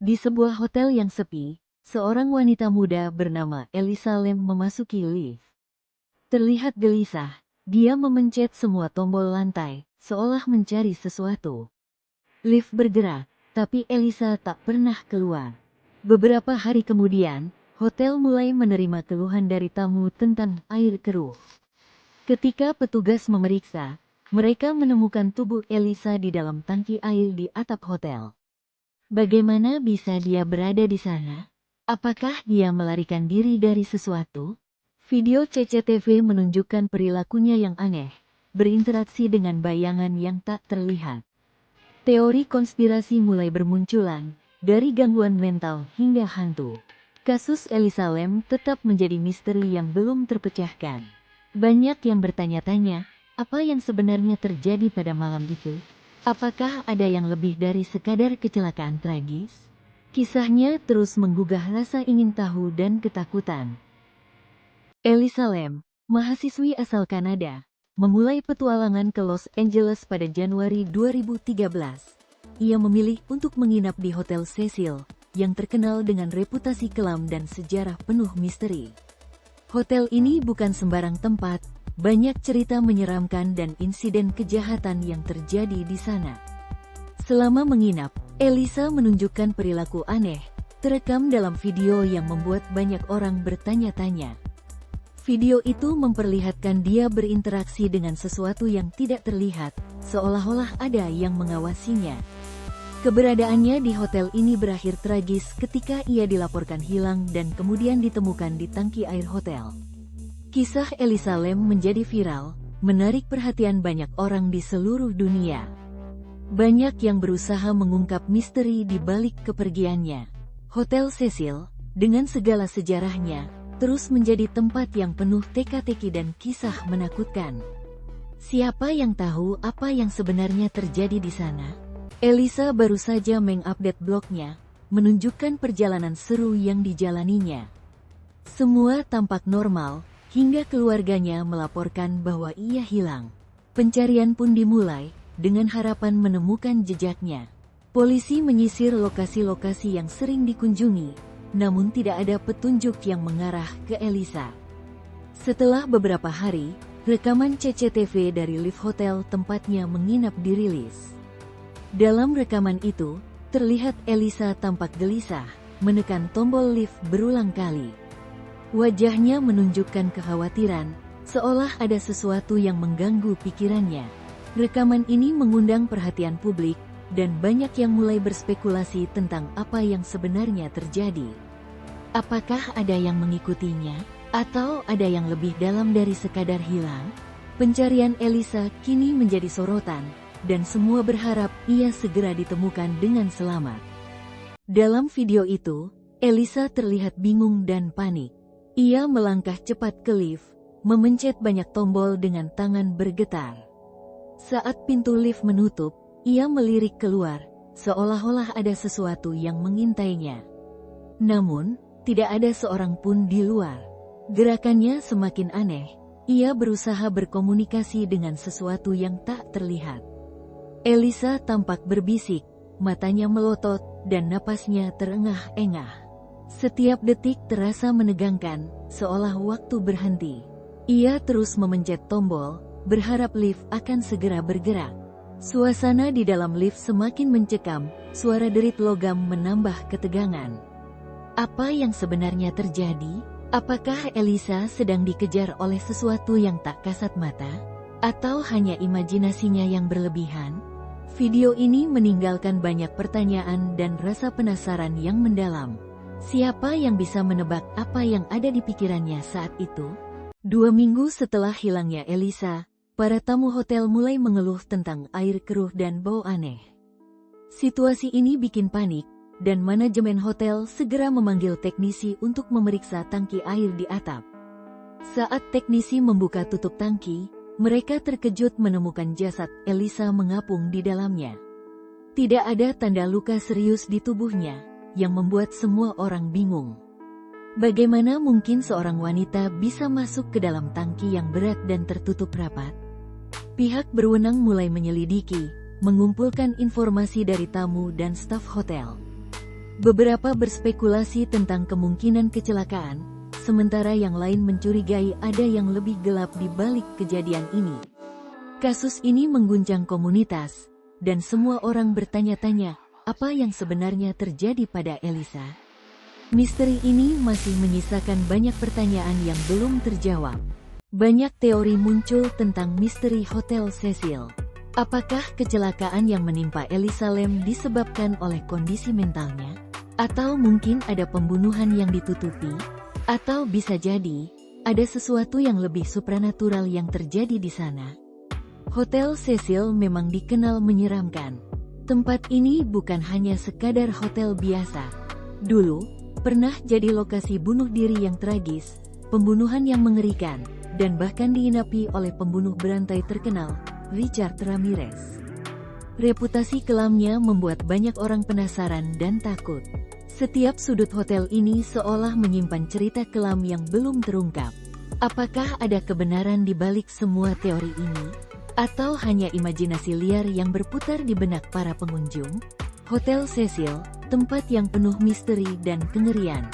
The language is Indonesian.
Di sebuah hotel yang sepi, seorang wanita muda bernama Elisa Lam memasuki lift. Terlihat gelisah, dia memencet semua tombol lantai, seolah mencari sesuatu. Lift bergerak, tapi Elisa tak pernah keluar. Beberapa hari kemudian, hotel mulai menerima keluhan dari tamu tentang air keruh. Ketika petugas memeriksa, mereka menemukan tubuh Elisa di dalam tangki air di atap hotel. Bagaimana bisa dia berada di sana? Apakah dia melarikan diri dari sesuatu? Video CCTV menunjukkan perilakunya yang aneh, berinteraksi dengan bayangan yang tak terlihat. Teori konspirasi mulai bermunculan, dari gangguan mental hingga hantu. Kasus Elisa Lam tetap menjadi misteri yang belum terpecahkan. Banyak yang bertanya-tanya, apa yang sebenarnya terjadi pada malam itu? Apakah ada yang lebih dari sekadar kecelakaan tragis? Kisahnya terus menggugah rasa ingin tahu dan ketakutan. Elisa Lam, mahasiswi asal Kanada, memulai petualangan ke Los Angeles pada Januari 2013. Ia memilih untuk menginap di Hotel Cecil, yang terkenal dengan reputasi kelam dan sejarah penuh misteri. Hotel ini bukan sembarang tempat, banyak cerita menyeramkan dan insiden kejahatan yang terjadi di sana. Selama menginap, Elisa menunjukkan perilaku aneh, terekam dalam video yang membuat banyak orang bertanya-tanya. Video itu memperlihatkan dia berinteraksi dengan sesuatu yang tidak terlihat, seolah-olah ada yang mengawasinya. Keberadaannya di hotel ini berakhir tragis ketika ia dilaporkan hilang dan kemudian ditemukan di tangki air hotel. Kisah Elisa Lam menjadi viral, menarik perhatian banyak orang di seluruh dunia. Banyak yang berusaha mengungkap misteri di balik kepergiannya. Hotel Cecil, dengan segala sejarahnya, terus menjadi tempat yang penuh teka-teki dan kisah menakutkan. Siapa yang tahu apa yang sebenarnya terjadi di sana? Elisa baru saja mengupdate blognya, menunjukkan perjalanan seru yang dijalaninya. Semua tampak normal, hingga keluarganya melaporkan bahwa ia hilang. Pencarian pun dimulai, dengan harapan menemukan jejaknya. Polisi menyisir lokasi-lokasi yang sering dikunjungi, namun tidak ada petunjuk yang mengarah ke Elisa. Setelah beberapa hari, rekaman CCTV dari lift hotel tempatnya menginap dirilis. Dalam rekaman itu, terlihat Elisa tampak gelisah, menekan tombol lift berulang kali. Wajahnya menunjukkan kekhawatiran, seolah ada sesuatu yang mengganggu pikirannya. Rekaman ini mengundang perhatian publik, dan banyak yang mulai berspekulasi tentang apa yang sebenarnya terjadi. Apakah ada yang mengikutinya, atau ada yang lebih dalam dari sekadar hilang? Pencarian Elisa kini menjadi sorotan, dan semua berharap ia segera ditemukan dengan selamat. Dalam video itu, Elisa terlihat bingung dan panik. Ia melangkah cepat ke lift, memencet banyak tombol dengan tangan bergetar. Saat pintu lift menutup, ia melirik keluar, seolah-olah ada sesuatu yang mengintainya. Namun, tidak ada seorang pun di luar. Gerakannya semakin aneh, ia berusaha berkomunikasi dengan sesuatu yang tak terlihat. Elisa tampak berbisik, matanya melotot, dan napasnya terengah-engah. Setiap detik terasa menegangkan, seolah waktu berhenti. Ia terus memencet tombol, berharap lift akan segera bergerak. Suasana di dalam lift semakin mencekam, suara derit logam menambah ketegangan. Apa yang sebenarnya terjadi? Apakah Elisa sedang dikejar oleh sesuatu yang tak kasat mata? Atau hanya imajinasinya yang berlebihan? Video ini meninggalkan banyak pertanyaan dan rasa penasaran yang mendalam. Siapa yang bisa menebak apa yang ada di pikirannya saat itu? 2 minggu setelah hilangnya Elisa, para tamu hotel mulai mengeluh tentang air keruh dan bau aneh. Situasi ini bikin panik, dan manajemen hotel segera memanggil teknisi untuk memeriksa tangki air di atap. Saat teknisi membuka tutup tangki, mereka terkejut menemukan jasad Elisa mengapung di dalamnya. Tidak ada tanda luka serius di tubuhnya, yang membuat semua orang bingung. Bagaimana mungkin seorang wanita bisa masuk ke dalam tangki yang berat dan tertutup rapat? Pihak berwenang mulai menyelidiki, mengumpulkan informasi dari tamu dan staf hotel. Beberapa berspekulasi tentang kemungkinan kecelakaan, sementara yang lain mencurigai ada yang lebih gelap di balik kejadian ini. Kasus ini mengguncang komunitas, dan semua orang bertanya-tanya, apa yang sebenarnya terjadi pada Elisa? Misteri ini masih menyisakan banyak pertanyaan yang belum terjawab. Banyak teori muncul tentang misteri Hotel Cecil. Apakah kecelakaan yang menimpa Elisa Lam disebabkan oleh kondisi mentalnya? Atau mungkin ada pembunuhan yang ditutupi? Atau bisa jadi, ada sesuatu yang lebih supranatural yang terjadi di sana? Hotel Cecil memang dikenal menyeramkan. Tempat ini bukan hanya sekadar hotel biasa. Dulu, pernah jadi lokasi bunuh diri yang tragis, pembunuhan yang mengerikan, dan bahkan diinapi oleh pembunuh berantai terkenal, Richard Ramirez. Reputasi kelamnya membuat banyak orang penasaran dan takut. Setiap sudut hotel ini seolah menyimpan cerita kelam yang belum terungkap. Apakah ada kebenaran di balik semua teori ini? Atau hanya imajinasi liar yang berputar di benak para pengunjung? Hotel Cecil, tempat yang penuh misteri dan kengerian.